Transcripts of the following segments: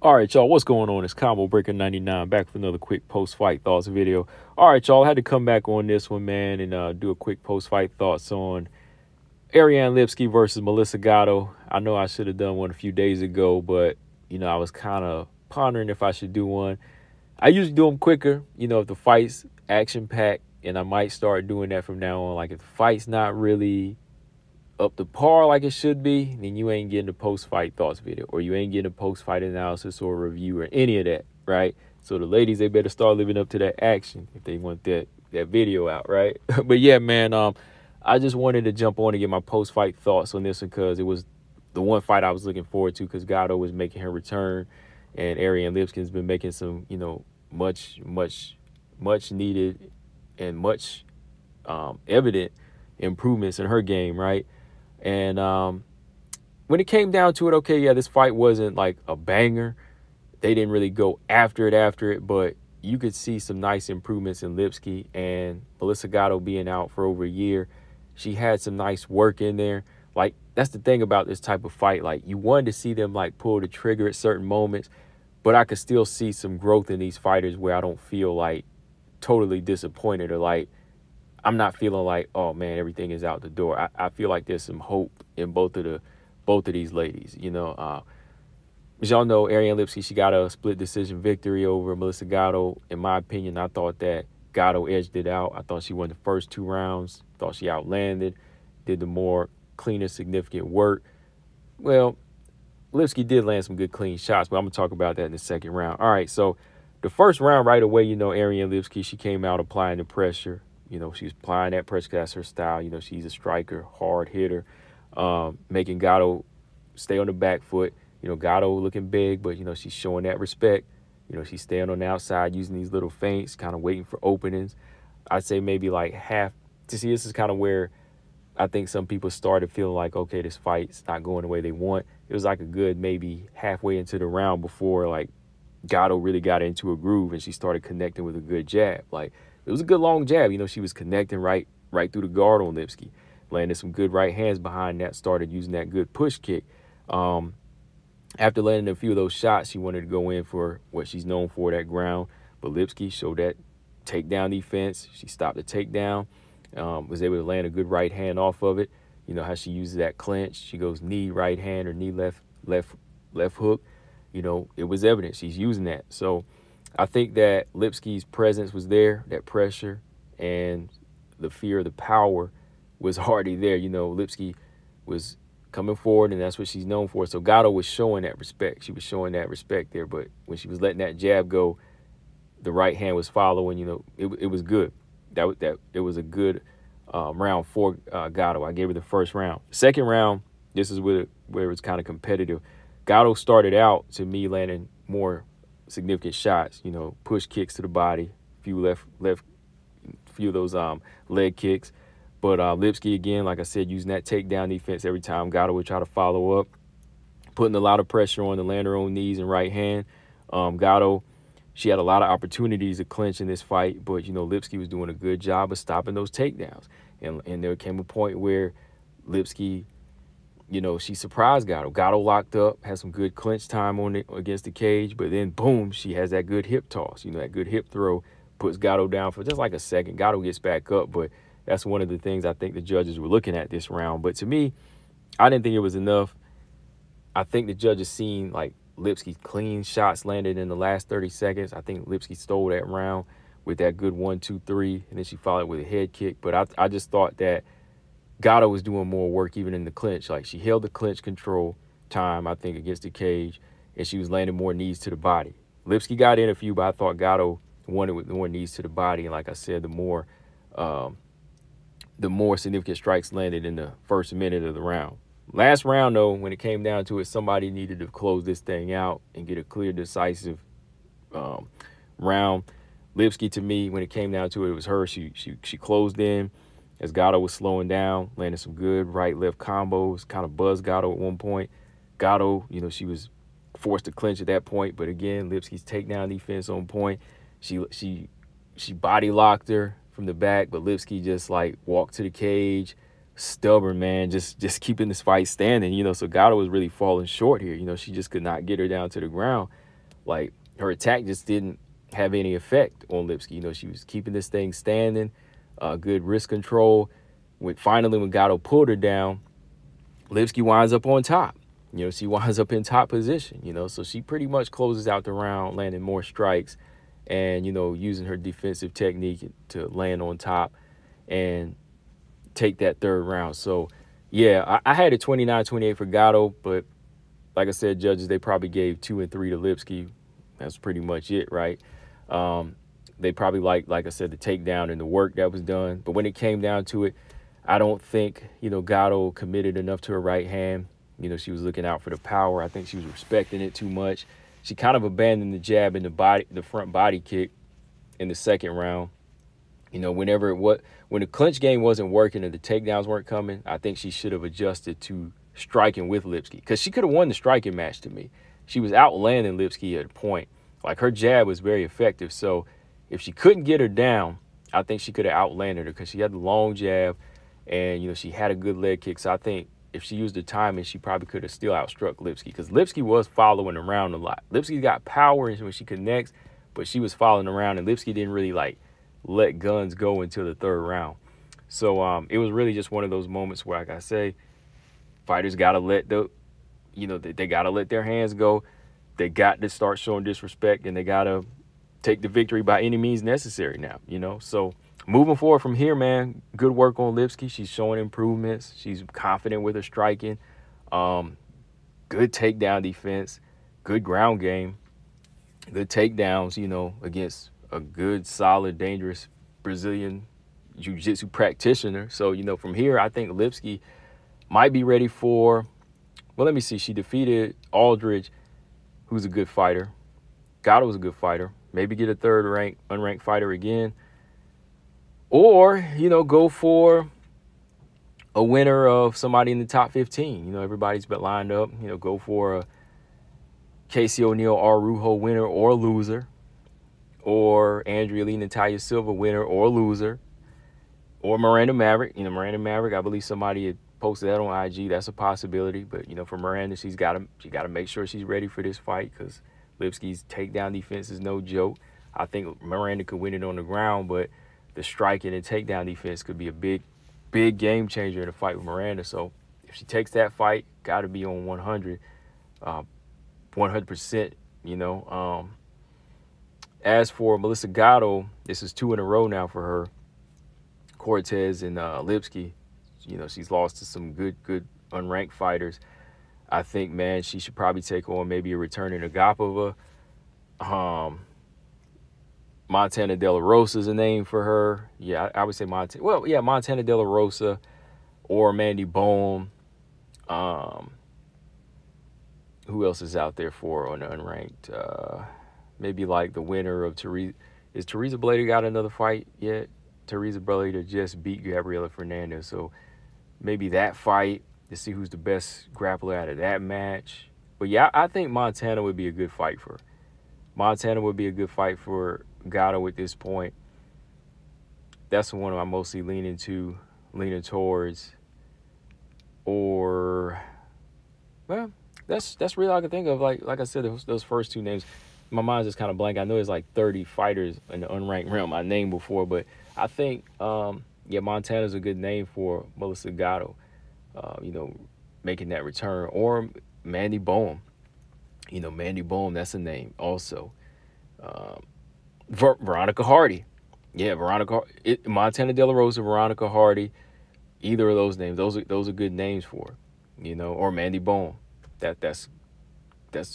All right, y'all, what's going on? It's Combo Breaker 99 back with another quick post-fight thoughts video. All right, y'all, I had to come back on this one, man, and do a quick post-fight thoughts on Ariane Lipski versus Melissa Gatto. I know I should have done one a few days ago, but, I was kind of pondering if I should do one. I usually do them quicker, if the fight's action-packed, and I might start doing that from now on. Like, if the fight's not really up to par like it should be, then you ain't getting a post-fight thoughts video, or you ain't getting a post-fight analysis or review or any of that, right? So the ladies, they better start living up to that action if they want that video out, right? But yeah, man, I just wanted to jump on and get my post-fight thoughts on this one because it was the one fight I was looking forward to because Gatto was making her return, and Ariane Lipski's been making some, much needed and much evident improvements in her game, right? And when it came down to it, okay, yeah, this fight wasn't like a banger. They didn't really go after it, but you could see some nice improvements in Lipski. And Melissa Gatto being out for over a year, she had some nice work in there. Like, that's the thing about this type of fight. Like, you wanted to see them, like, pull the trigger at certain moments, but I could still see some growth in these fighters where I don't feel, like, totally disappointed or, like, I'm not feeling like, oh man, everything is out the door. I feel like there's some hope in both of these ladies. As y'all know, Ariane Lipski, she got a split decision victory over Melissa Gatto. In my opinion, I thought that Gatto edged it out. I thought she won the first 2 rounds. Thought she outlanded, did the more cleaner, significant work. Well, Lipski did land some good clean shots, but I'm gonna talk about that in the second round. All right, so the first round right away, Ariane Lipski, she came out applying the pressure. She's applying that pressure because that's her style. She's a striker, hard hitter, making Gatto stay on the back foot. Gatto looking big, but, she's showing that respect. She's staying on the outside, using these little feints, kind of waiting for openings. I'd say maybe like half. To see, this is kind of where I think some people started feeling like, okay, this fight's not going the way they want. It was like a good maybe halfway into the round before, like, Gatto really got into a groove and she started connecting with a good jab. Like, it was a good long jab. She was connecting right through the guard on Lipski. Landed some good right hands behind that, started using that good push kick. After landing a few of those shots, she wanted to go in for what she's known for, that ground. But Lipski showed that takedown defense. She stopped the takedown, was able to land a good right hand off of it. How she uses that clinch. She goes knee, right hand, or knee, left hook. It was evident she's using that. So I think that Lipski's presence was there, that pressure and the fear of the power was already there. Lipski was coming forward, and that's what she's known for. So Gatto was showing that respect. She was showing that respect there, but when she was letting that jab go, the right hand was following. It was good. It was a good round for Gatto. I gave her the first round. Second round, this is where it was kind of competitive. Gatto started out, to me, landing more significant shots, push kicks to the body, few of those leg kicks. But Lipski, again, like I said, using that takedown defense every time. Gatto would try to follow up, putting a lot of pressure on the land her own knees and right hand. Gatto, she had a lot of opportunities to clinch in this fight, but, Lipski was doing a good job of stopping those takedowns. And there came a point where Lipski, she surprised Gatto. Gatto locked up, had some good clinch time on it against the cage, but then, boom, she has that good hip toss, that good hip throw, puts Gatto down for just like a second. Gatto gets back up, but that's one of the things I think the judges were looking at this round. But to me, I didn't think it was enough. I think the judges seen, like, Lipski's clean shots landed in the last 30 seconds. I think Lipski stole that round with that good 1, 2, 3, and then she followed with a head kick. But I just thought that Gatto was doing more work even in the clinch. Like, she held the clinch control time, I think, against the cage, and she was landing more knees to the body. Lipski got in a few, but I thought Gatto won it with more knees to the body. And like I said, the more significant strikes landed in the first minute of the round. Last round, though, when it came down to it, somebody needed to close this thing out and get a clear, decisive round. Lipski, to me, when it came down to it, it was her. She closed in as Gatto was slowing down, landing some good right-left combos, kind of buzzed Gatto at one point. Gatto, she was forced to clinch at that point, but again, Lipski's takedown defense on point. She body locked her from the back, but Lipski just, like, walked to the cage, stubborn, man, just keeping this fight standing, so Gatto was really falling short here. She just could not get her down to the ground. Like, her attack just didn't have any effect on Lipski. You know, she was keeping this thing standing, good wrist control. Finally, when Gatto pulled her down, Lipski winds up on top. You know, she winds up in top position, you know, so she pretty much closes out the round, landing more strikes and, you know, using her defensive technique to land on top and take that third round. So, yeah, I had it 29-28 for Gatto, but like I said, judges, they probably gave 2 and 3 to Lipski. That's pretty much it, right? They probably like I said, the takedown and the work that was done. But when it came down to it, I don't think, you know, Gatto committed enough to her right hand. You know, she was looking out for the power. I think she was respecting it too much. She kind of abandoned the jab and the front body kick in the second round. You know, when the clinch game wasn't working and the takedowns weren't coming, I think she should have adjusted to striking with Lipski, because she could have won the striking match to me. She was outlanding Lipski at a point. Like, her jab was very effective. So if she couldn't get her down, I think she could have outlanded her, because she had the long jab and, you know, she had a good leg kick. So I think if she used the timing, she probably could have still outstruck Lipski, because Lipski was following around a lot. Lipski got power when she connects, but she was following around, and Lipski didn't really let guns go until the third round. So it was really just one of those moments where, like I say, fighters got to let they got to let their hands go. They got to start showing disrespect, and they got to take the victory by any means necessary now, you know. So moving forward from here, man, good work on Lipski. She's showing improvements. She's confident with her striking. Good takedown defense, good ground game, good takedowns, you know, against a good, solid, dangerous Brazilian jiu-jitsu practitioner. So, you know, from here, I think Lipski might be ready for, well, let me see. She defeated Aldridge, who's a good fighter. Gatto was a good fighter. Maybe get a third unranked fighter again. Or, you know, go for a winner of somebody in the top 15. You know, everybody's been lined up. You know, go for a Casey O'Neill Arujo winner or loser. Or Andrea Lee Natalia Silva winner or loser. Or Miranda Maverick. You know, Miranda Maverick, I believe somebody had posted that on IG. That's a possibility. But, you know, for Miranda, she got to make sure she's ready for this fight, because Lipski's takedown defense is no joke. I think Miranda could win it on the ground, but the striking and takedown defense could be a big game changer in a fight with Miranda. So if she takes that fight, got to be on 100%, you know. As for Melissa Gatto, this is 2 in a row now for her. Cortez and Lipski, you know, she's lost to some good unranked fighters. I think, man, she should probably take on maybe a returning Agapova. Montana De La Rosa is a name for her. Yeah, I would say Montana. Well, yeah, Montana De La Rosa or Mandy Bohm. Who else is out there for on the unranked? Maybe like the winner of Teresa. Is Teresa Blader got another fight yet? Teresa Blader just beat Gabriela Fernandez. So maybe that fight to see who's the best grappler out of that match. But yeah, I think Montana would be a good fight for her. Montana would be a good fight for Gatto at this point. That's the one I'm mostly leaning towards. Or, well, that's really all I can think of. Like I said, those first two names, my mind's just kind of blank. I know there's like 30 fighters in the unranked realm I named before, but I think, yeah, Montana's a good name for Melissa Gatto, you know, making that return. Or Mandy Bohm. You know, Mandy Bohm, that's a name also. Veronica Hardy. Yeah, Montana De La Rosa, Veronica Hardy. Either of those names, those are good names for her, you know. Or Mandy Bohm. That's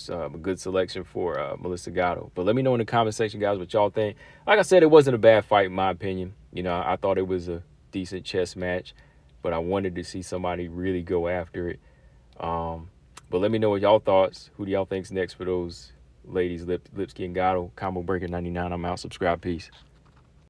a good selection for Melissa Gatto. But let me know in the comment section, guys, what y'all think. Like I said, it wasn't a bad fight in my opinion. You know, I thought it was a decent chess match, but I wanted to see somebody really go after it. But let me know what y'all thoughts. Who do y'all think's next for those ladies, Lipski and Gatto? Combo Breaker 99. I'm out. Subscribe. Peace.